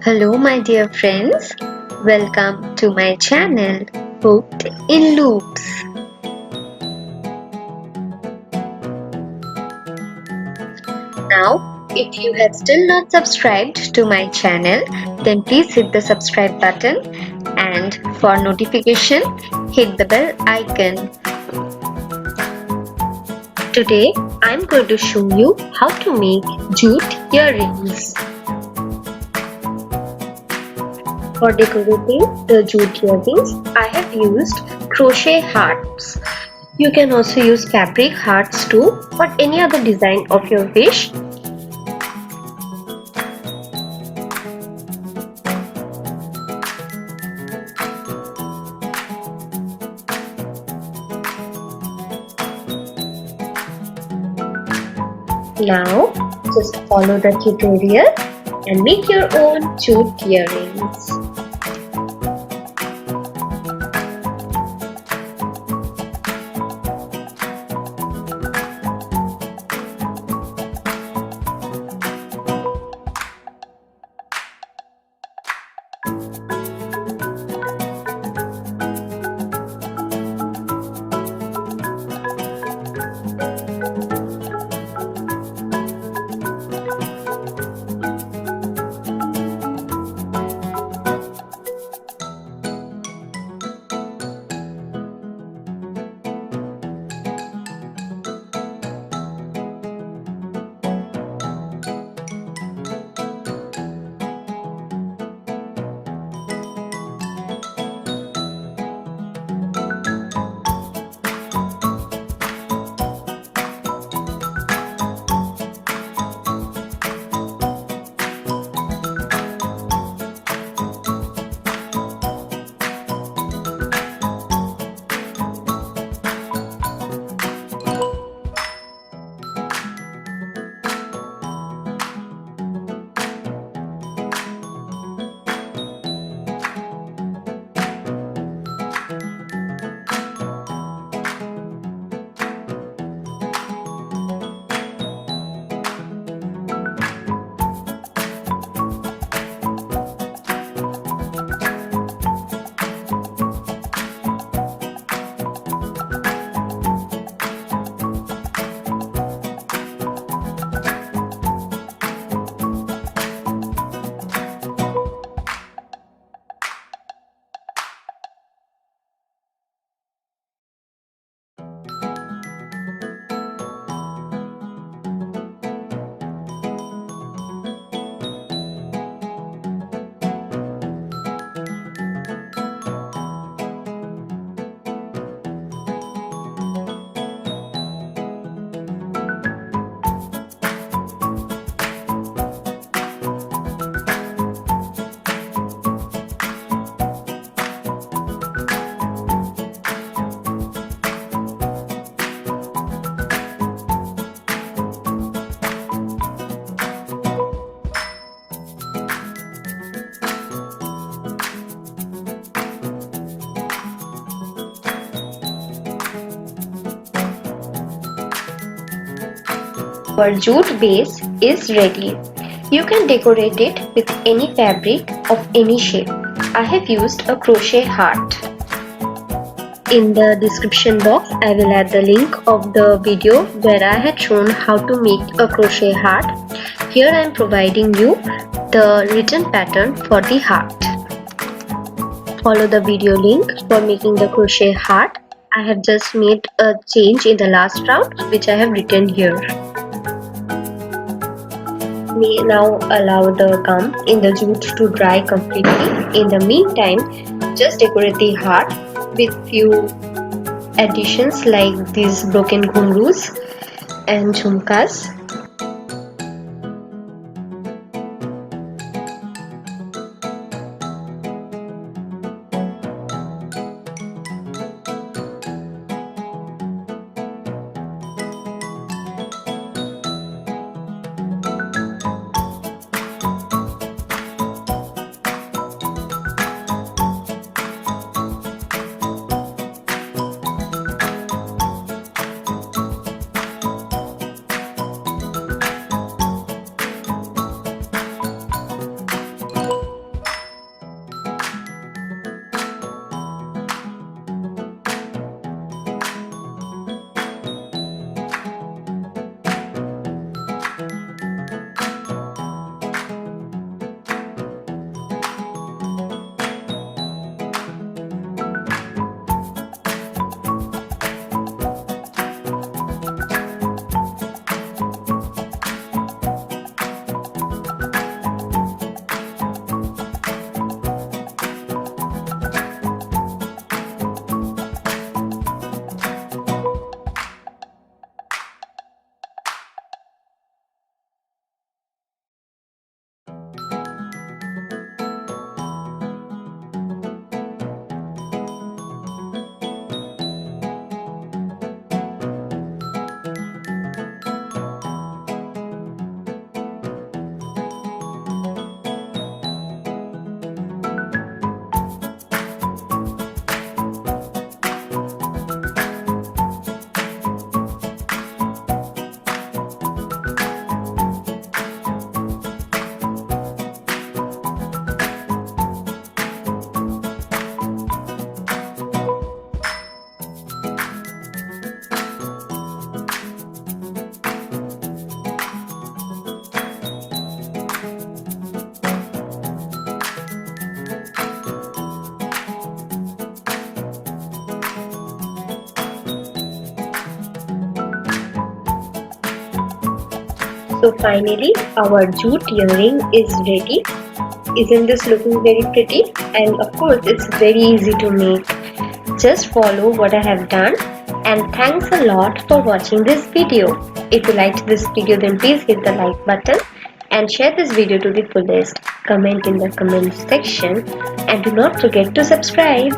Hello, my dear friends. Welcome to my channel, Hooked in Loops. Now, if you have still not subscribed to my channel, then please hit the subscribe button and for notification, hit the bell icon. Today, I'm going to show you how to make jute earrings. For decorating the jute earrings, I have used crochet hearts. You can also use fabric hearts too, or any other design of your wish. Now, just follow the tutorial and make your own jute earrings. Our jute base is ready. You can decorate it with any fabric of any shape. I have used a crochet heart. In the description box, I will add the link of the video where I had shown how to make a crochet heart. Here I am providing you the written pattern for the heart. Follow the video link for making the crochet heart. I have just made a change in the last round which I have written here. We now allow the gum in the jute to dry completely. In the meantime, just decorate the heart with few additions like these broken ghungroos and jhumkas. So finally our jute earring is ready. Isn't this looking very pretty? And of course it's very easy to make. Just follow what I have done, and thanks a lot for watching this video. If you liked this video, then please hit the like button and share this video to the fullest. Comment in the comment section and do not forget to subscribe.